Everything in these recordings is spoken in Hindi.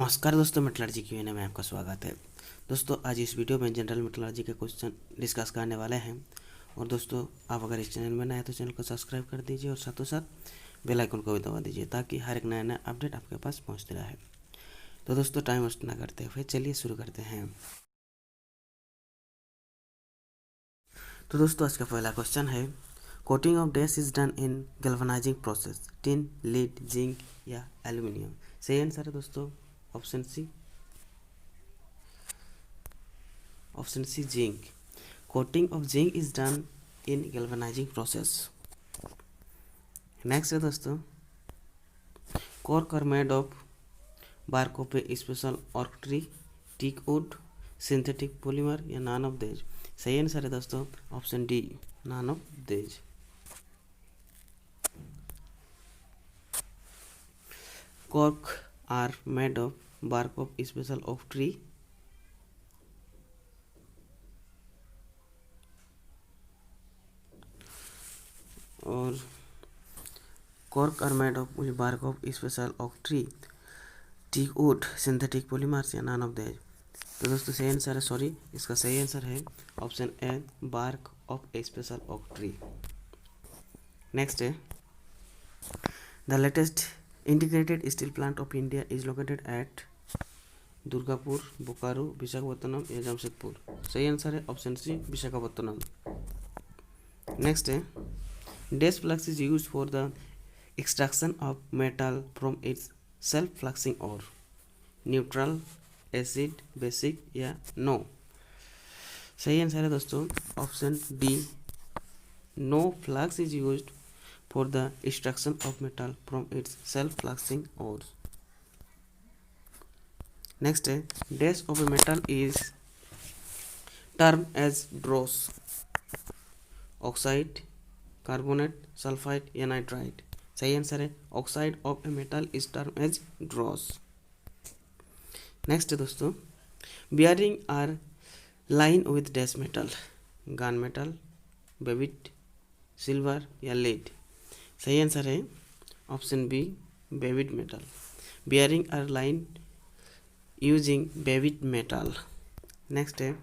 नमस्कार दोस्तों, मेटलर्जी Q&A में आपका स्वागत है। दोस्तों आज इस वीडियो में जनरल मेटलर्जी के क्वेश्चन डिस्कस करने वाले हैं। और दोस्तों आप अगर इस चैनल में नए हैं तो चैनल को सब्सक्राइब कर दीजिए और साथों साथ बेल आइकन को भी दबा दीजिए ताकि हर एक नया नया अपडेट आपके पास पहुंचते रहे। तो दोस्तों टाइम वेस्ट ना करते हुए चलिए शुरू करते हैं। तो दोस्तों आज का पहला क्वेश्चन है, coating of dash is done in galvanizing process, tin, lead, zinc या एल्यूमिनियम। सही आंसर है दोस्तों option C zinc. Coating of zinc is done in galvanizing process. Next है दोस्तों, cork are made of bark of a special oak tree, teak wood, synthetic polymer या none of these। सही आंसर है दोस्तों option D, none of these। cork are made of bark of special oak tree, और cork are made of bark of special oak tree, teak wood, synthetic polymers या none of these। तो दोस्तों सही आंसर है, सॉरी इसका सही आंसर है option A, bark of a special oak tree. Next है, the latest integrated steel plant of India is located at Durgapur, Bokaro, Visakhapatnam या जमशेदपुर। सही आंसर है ऑप्शन सी, विशाखापत्तनम। नेक्स्ट है, dash flux is use for the extraction of metal from its self fluxing or neutral, acid, basic या नो। सही आंसर है दोस्तों option D, no flux is used for the extraction of metal from its self fluxing or. Next है, dash of a metal is term as dross, oxide, carbonate, sulphide या नाइट्राइड। सही आंसर है oxide of a metal is term as dross. Next है दोस्तों, bearing are line with dash metal, gun metal, babbitt, silver या लेड। सही आंसर है option B, babbitt metal. Bearing are line using babbitt metal. Next है,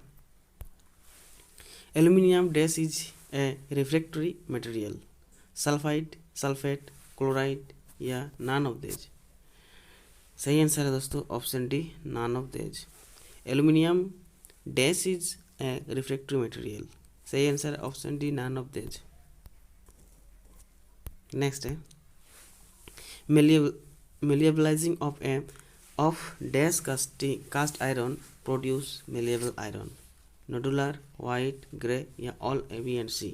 aluminium dash is a refractory material, sulphide, sulphate, chloride या नन ऑफ दिस। सही आंसर है दोस्तों option D, none of this. Aluminium dash is a refractory material. सही आंसर है option D, none of this. Next है, malleabilizing of dash cast iron produce malleable iron, nodular, white, gray या all A, B and C।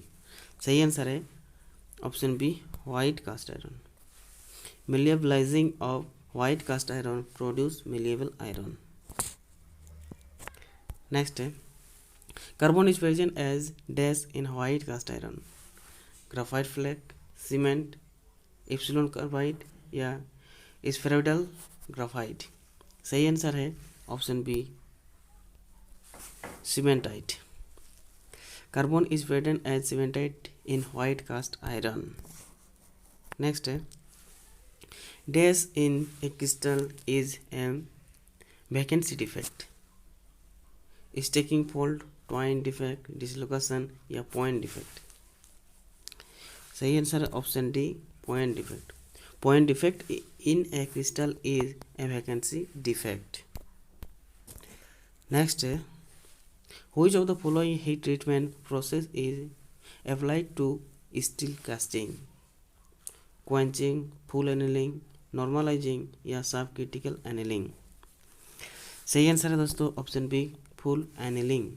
सही आंसर है option B, white cast iron। malleabilizing of white cast iron produce malleable iron। Next है, carbon is present as dash in white cast iron, graphite flake, cement, epsilon carbide या स्फेरोइडल ग्राफाइट। सही आंसर है option B, cementite. Carbon is present as cementite in white cast iron. Next है, dash in a crystal is a vacancy defect, stacking fault, twin defect, dislocation या पॉइंट डिफेक्ट। सही आंसर है option D, point defect. Point defect in a crystal is a vacancy defect. Next है, which of the following heat treatment process is applied to steel casting, quenching, full annealing, normalising या सब क्रिटिकल एनीलिंग। सही आंसर है दोस्तों option B, full annealing.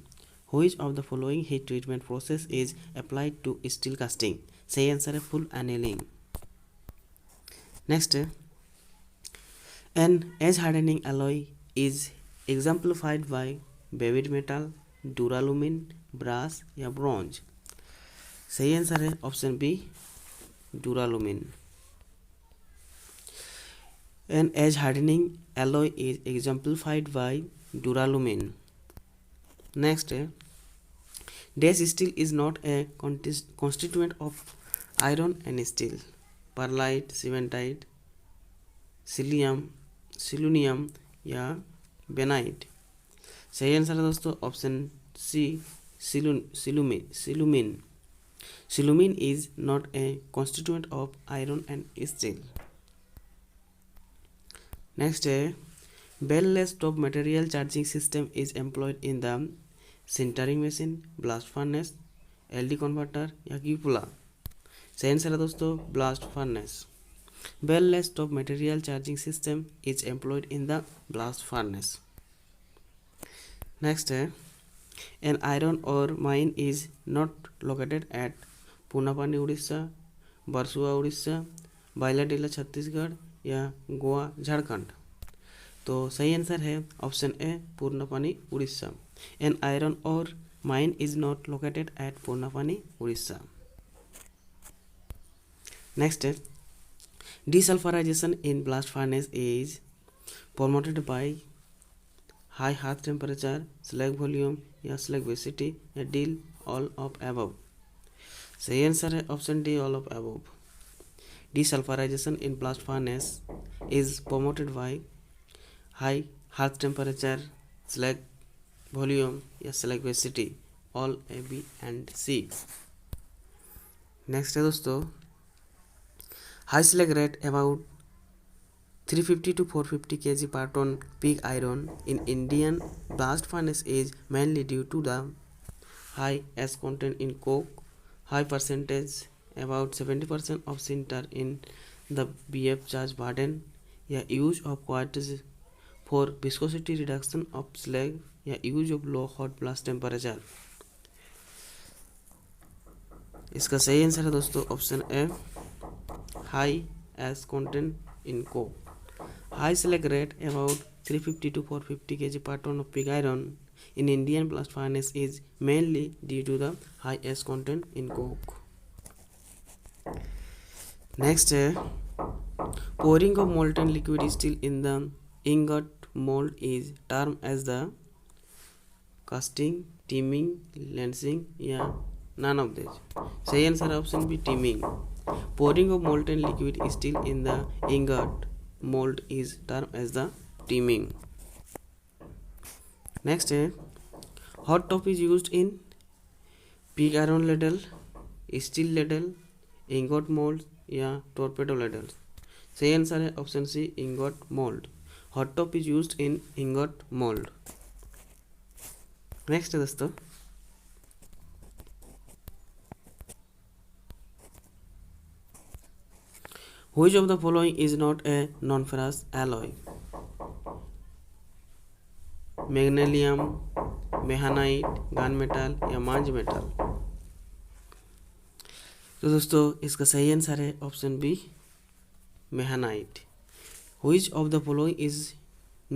Which of the following heat treatment process is applied to steel casting. सही आंसर है फुल एनीलिंग। नेक्स्ट है, an age hardening alloy is exemplified by babbitt metal, duralumin, brass या ब्रॉन्ज। सही आंसर है option B, duralumin. An age hardening alloy is exemplified by duralumin. Next है, dash steel is not a constituent of iron and steel, perlite, cementite, selenium या बेनाइट। सही आंसर है दोस्तों option C, silumin. Silumin is not a constituent of iron and steel. Next है bell less top material charging system is employed in the sintering machine, blast furnace, LD converter या क्यूपुला। सही आंसर है दोस्तों blast furnace. Bell less top material charging system is employed in the blast furnace. Next है an iron ore mine is not located at Punapani Orissa, Barsua Orissa, Bailadila Chhattisgarh या गोवा झारखंड। तो सही आंसर है option A Purnapani Orissa. An iron ore mine is not located at Purnapani Orissa. Next है desulfurization in blast furnace is promoted by high hearth temperature, slag volume या slag velocity या deal all of above। सही आंसर है option D all of above। desulfurization in blast furnace is promoted by high hearth temperature, slag volume या slag velocity, all A, B and C। Next है दोस्तों high slag rate about 350 to 450 kg per ton pig iron in Indian blast furnace is mainly due to the high ash content in coke, high percentage about 70% of sinter in the BF charge burden या use of quartz for viscosity reduction of slag या use of low hot blast temperature। इसका सही आंसर है दोस्तों option A high ash content in coke। High slag rate about 350 to 450 kg per ton of pig iron in Indian blast furnace is mainly due to the high ash content in coke। Next है pouring of molten liquid steel in the ingot mold is termed as the casting, teaming, lancing या none of these। सही आंसर है option B teaming। Pouring of molten liquid steel in the ingot mold is termed as the teaming। Next है hot top is used in pig iron ladle, steel ladle, ingot mold या torpedo ladle। सही आंसर है option C ingot mold। hot top is used in ingot mold। Next है दोस्तों Which of the following is not a non-ferrous alloy? Magnesium, meehanite, gun metal या मांझ मेटल। तो दोस्तों इसका सही आंसर है option B meehanite. Which of the following is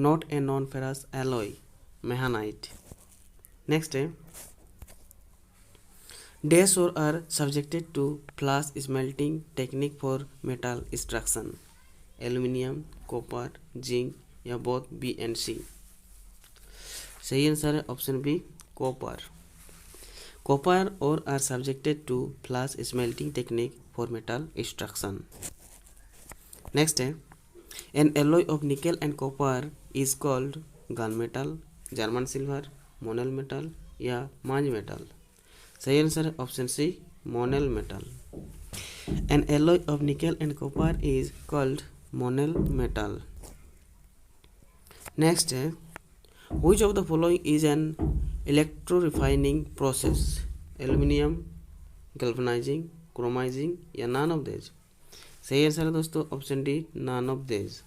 not a non-ferrous alloy? Meehanite. Next है Dash ore are subjected to flash smelting technique for metal extraction, aluminium, copper, zinc या both B and C। सही आंसर है option B copper. Copper ore are subjected to flash smelting technique for metal extraction। Next है an alloy of nickel and copper is called gunmetal, German silver, Monel metal या मांझ metal। सही आंसर है option C Monel metal. An alloy of nickel and copper is called Monel metal. Next है which of the following is an electro refining process, aluminium, galvanizing, chromizing या नन ऑफ दिस। सही आंसर है दोस्तों option D none of this.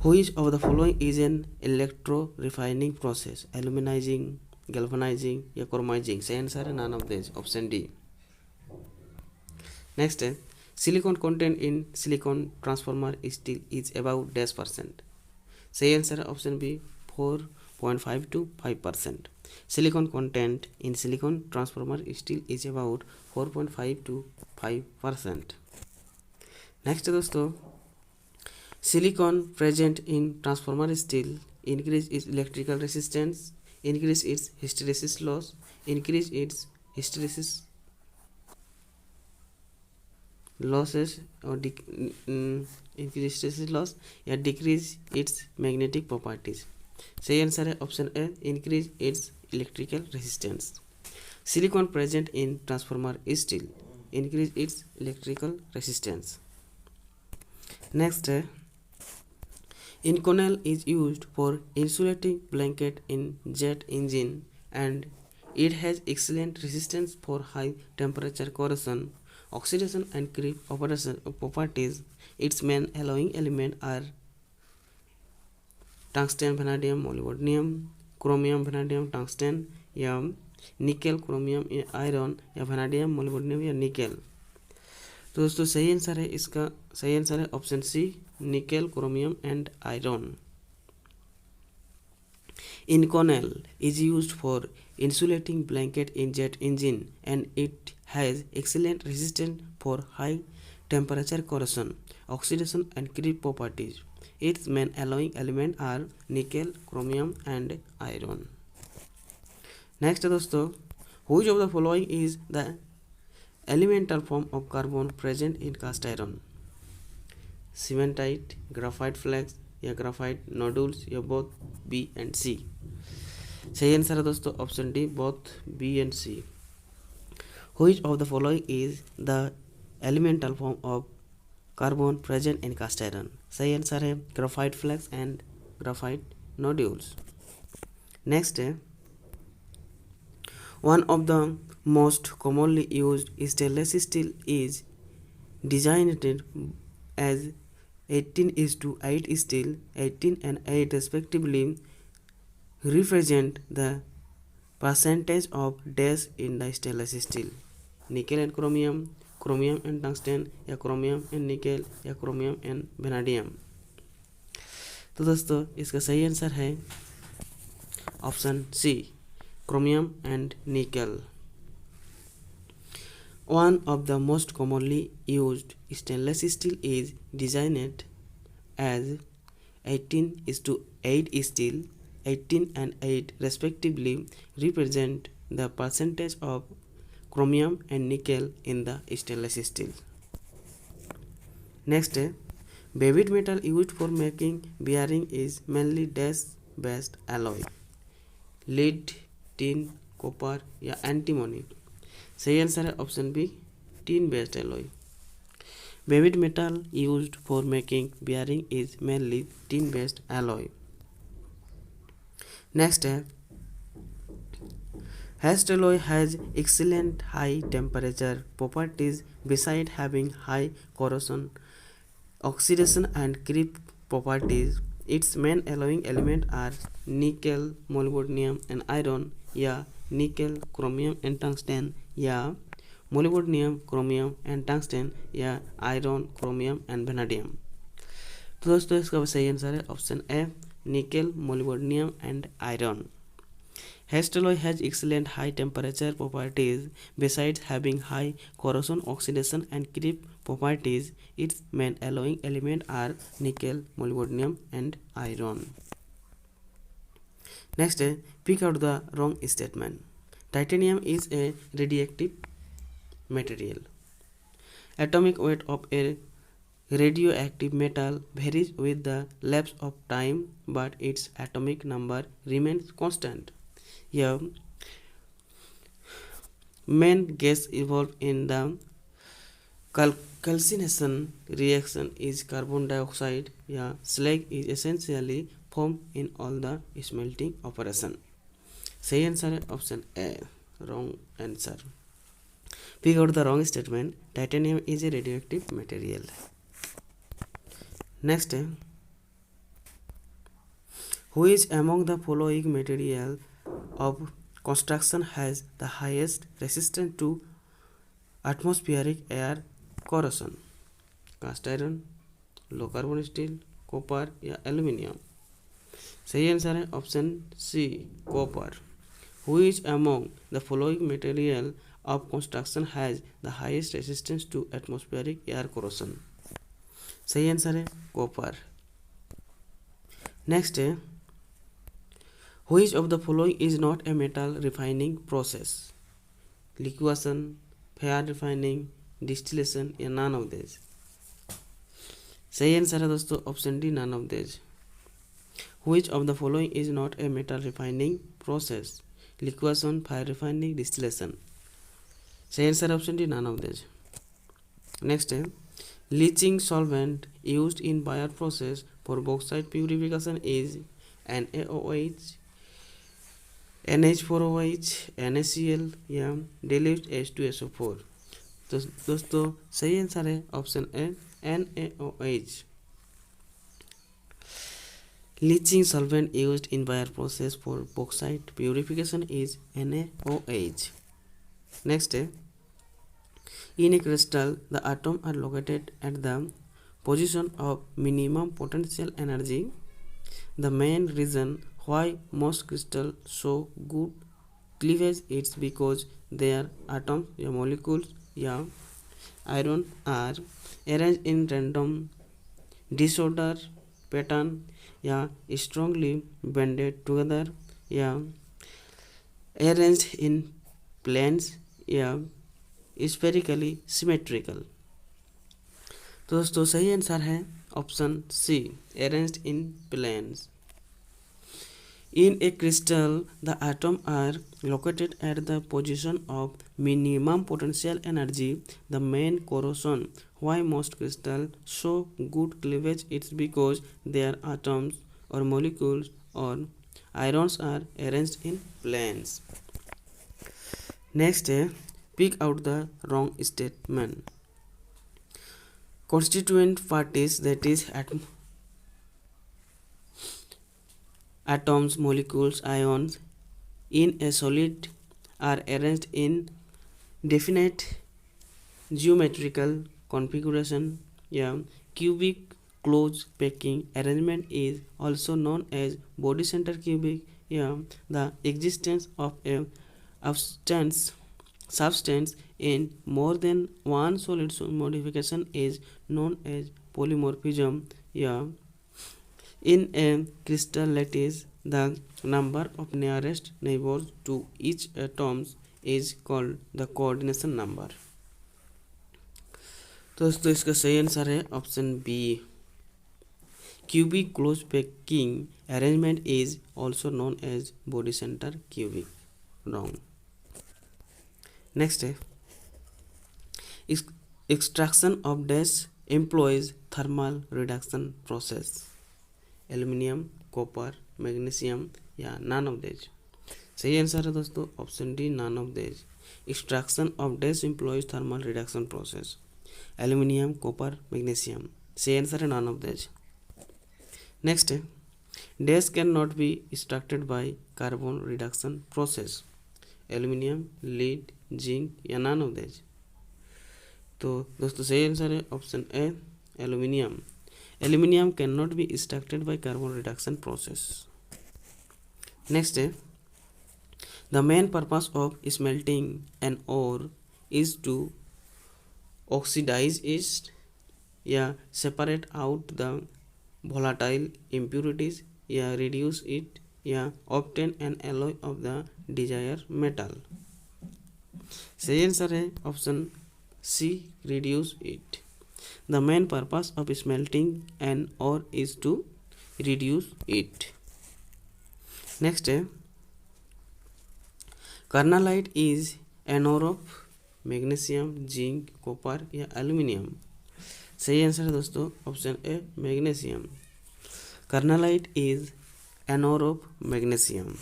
Which of the following is an electro refining process, aluminizing, galvanizing या क्रोमाइजिंग। सही आंसर है none of this option D. Next है silicon content in silicon transformer steel is about %। सही आंसर है option B 4.5 to 5%। Silicon content in silicon transformer steel is about 4.5 to 5%। Next है दोस्तों silicon present in transformer steel increase its electrical resistance, increase its hysteresis loss, increase its hysteresis losses or increases loss या decrease its magnetic properties. सही आंसर है option A, increase its electrical resistance. Silicon present in transformer steel increase its electrical resistance. Next, Inconel is used for insulating blanket in jet engine and it has excellent resistance for high temperature corrosion, oxidation and creep operation properties. Its main alloying element are tungsten, vanadium, molybdenum, chromium, vanadium, tungsten या निकेल, क्रोमियम या आयरन या वेनाडियम, मोलिब्डेनम या निकेल। तो दोस्तों सही आंसर है इसका, सही आंसर है option C, nickel, chromium and iron. Inconel is used for insulating blanket in jet engine and it has excellent resistance for high temperature corrosion, oxidation and creep properties. Its main alloying elements are nickel, chromium and iron. Next दोस्तों, which of the following is the elemental form of carbon present in cast iron? Cementite, graphite flakes या graphite nodules या both B and C. सही आंसर है दोस्तों option D, both B and C. Which of the following is the elemental form of carbon present in cast iron? सही आंसर है graphite flakes and graphite nodules. Next, one of the most commonly used stainless steel is designed as 18:8 steel, 18 and 8 respectively, represent the percentage of dash in the stainless steel. Nickel and chromium, chromium and tungsten या chromium and nickel या chromium and vanadium. तो दोस्तों इसका सही आंसर है option C, chromium and nickel. One of the most commonly used stainless steel is designed as 18:8 steel, 18 and 8 respectively, represent the percentage of chromium and nickel in the stainless steel. Next, bead metal used for making bearing is mainly dash based alloy, lead, tin, copper या antimony. सही आंसर है option B, tin based alloy. Bead metal used for making bearing is mainly tin based alloy. Next, cast alloy has excellent high temperature properties besides having high corrosion, oxidation and creep properties. Its main alloying elements are nickel, molybdenum and iron या nickel, chromium and tungsten या molybdenum, chromium and tungsten या iron, chromium and vanadium. तो दोस्तों इसका सही आंसर है option A, nickel, molybdenum and iron. Cast alloy has excellent high temperature properties besides having high corrosion, oxidation and creep properties. Its main alloying elements are nickel, molybdenum and iron. Next, pick out the wrong statement. Titanium is a radioactive material. Atomic weight of a radioactive metal varies with the lapse of time, but its atomic number remains constant. Yeah, main gas involved in the calcination reaction is carbon dioxide. Yeah, slag is essentially formed in all the smelting operation. सही आंसर है option A, wrong answer. Pick out the wrong statement. Titanium is a radioactive material. Next, which among the following material of construction has the highest resistance to atmospheric air corrosion? Cast iron, low carbon steel, copper या aluminium. सही आंसर है option C, copper. Which among the following material of construction has the highest resistance to atmospheric air corrosion? सही आंसर है copper. Next, which of the following is not a metal refining process? Liquefaction, fair refining, distillation या नन ऑफ दिस। सही आंसर है दोस्तों option D, none of this. Which of the following is not a metal refining process? Liquation, fire refining, distillation. सही answer option D, none of this. Next है leaching solvent used in Bayer process for bauxite purification is NaOH, NH4OH, NaCl या dilute H2SO4। तो दोस्तों सही आंसर है option A, NaOH। Leaching solvent used in Bayer process for bauxite purification is NaOH। Next है in a crystal the atoms are located at the position of minimum potential energy. The main reason why most crystals show good cleavage is because their atoms या molecules या iron are arranged in random disorder pattern या strongly banded together या arranged in planes या स्फेरिकली सिमेट्रिकल। तो दोस्तों सही आंसर है option C, arranged in planes. In a crystal the atom are located at the position of minimum potential energy. The main corrosion why most crystal show good cleavage it's because their atoms और मॉलिक्यूल्स और ions are arranged in planes. Next है pick out the wrong statement. Constituent parties, that is atoms, molecules, ions in a solid are arranged in definite geometrical configuration. Yeah, cubic close packing arrangement is also known as body center cubic. Yeah, the existence of a substance in more than one solid modification is known as polymorphism. Yeah, in a crystal lattice the number of nearest neighbors to each atom is called the coordination number। तो दोस्तों इसका सही आंसर है option B, cubic close packing arrangement is also known as body center cubic। wrong। Next है extraction of dash employs thermal reduction process. Aluminium, copper, magnesium या नन ऑफ दिस। सही आंसर है दोस्तों option D, none of this. Extraction of dash employs thermal reduction process. Aluminium, copper, magnesium. सही आंसर है नन ऑफ दिस। नेक्स्ट है dash can not be extracted by carbon reduction process. Aluminium, lead, zinc या नन ऑफ दिस। तो दोस्तों सही आंसर है option A, aluminium. Aluminium can not be extracted by carbon reduction process. Next है the main purpose of smelting an ore is to oxidize it या separate out the volatile impurities या reduce it या obtain an alloy of the desired metal। सही आंसर है option C, reduce it। The main purpose of smelting an ore is to reduce it। Next है carnallite is an ore of magnesium, zinc, copper या एल्यूमिनियम। सही आंसर है दोस्तों option A, magnesium. Carnallite is an ore of magnesium.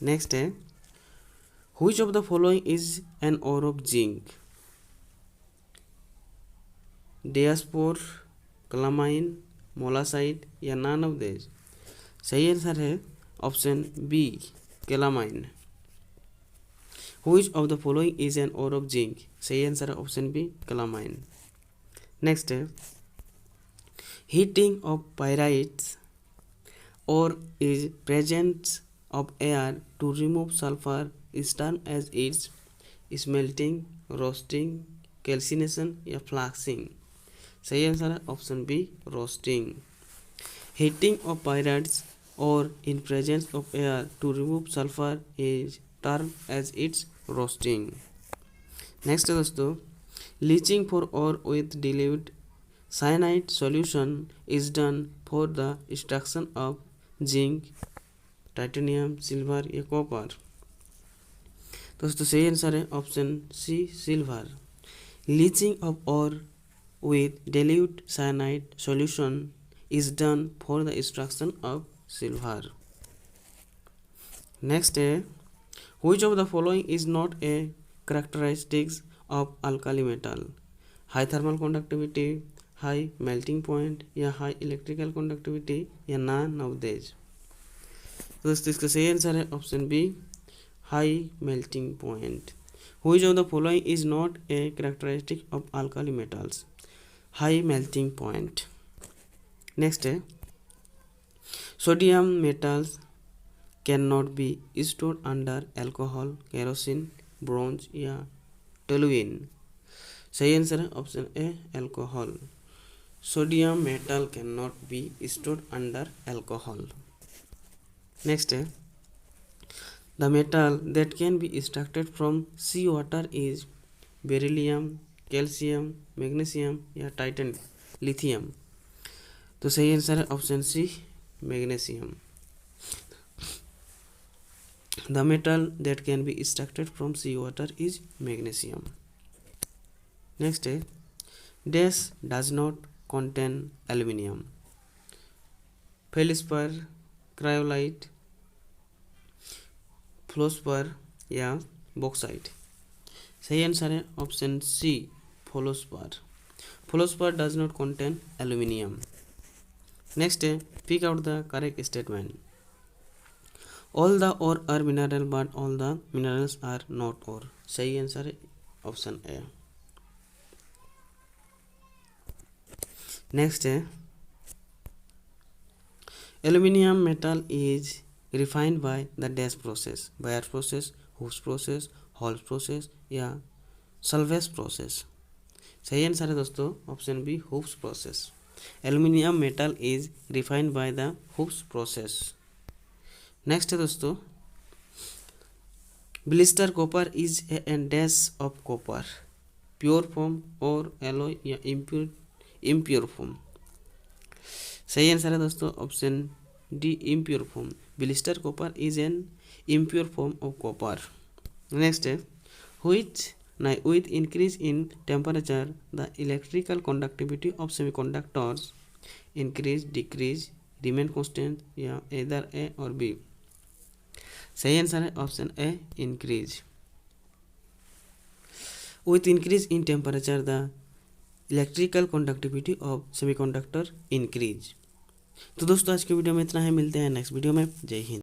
Next है which of the following is an ore of zinc? Diaspore, calamine, malachite या नन ऑफ दिस। सही आंसर है option B, calamine. Which of the following is an ore of zinc? सही आंसर है ऑप्शन बी, क्लामाइन। नेक्स्ट है heating of pyrites ore is presence of air to remove sulphur is term as its smelting, roasting, calcination या फ्लाक्सिंग। सही आंसर है option B, roasting. Heating of pyrites ore in presence of air to remove sulphur is term as its roasting. Next है दोस्तों Leaching for ore with dilute cyanide solution is done for the extraction of zinc, titanium, silver या कॉपर। दोस्तों सही आंसर है option C silver. Leaching of ore with dilute cyanide solution is done for the extraction of silver। Next है which of the following is not a characteristics of alkali metal? High thermal conductivity, high melting point या हाई इलेक्ट्रिकल कंडक्टिविटी या नॉन ऑफ दीज। दोस्तों इसका सही आंसर है option B high melting point. which of the following is not a characteristic of alkali metals? High melting point. Next है sodium metals can not be store under alcohol, kerosene, bronze या टोलुइन। सही आंसर है option A alcohol. Sodium metal can not be store under alcohol. Next है the metal that can be extracted from sea water is beryllium, calcium, magnesium या टाइटन लिथियम। तो सही आंसर है option C magnesium. The metal that can be extracted from sea water is magnesium. Next है dash does not contain aluminium, feldspar, cryolite, fluorspar या बॉक्साइट। सही आंसर है option C fluorspar. Fluorspar does not contain aluminium. Next है pick out the correct statement. All the ore are mineral but all the minerals are not ore. सही आंसर है ऑप्शन ए। नेक्स्ट है aluminium metal is refined by the dash process, Bayer process, Hoopes process, Hall's process या सल्वेज प्रोसेस। सही आंसर है दोस्तों option B Hoopes process. Aluminium metal is refined by the Hoopes process. Next है दोस्तों blister copper is a dash of copper, pure form or alloy या इम्प्योर फॉर्म। सही आंसर है दोस्तों option D impure form. Blister copper is an impure form of copper. Next है with increase in temperature the electrical conductivity of semiconductors increase, decrease, remain constant या एदर ए और बी। सही आंसर है option A increase. With increase in temperature the electrical conductivity of semiconductor increase. तो दोस्तों आज के वीडियो में इतना है, मिलते हैं नेक्स्ट वीडियो में। जय हिंद।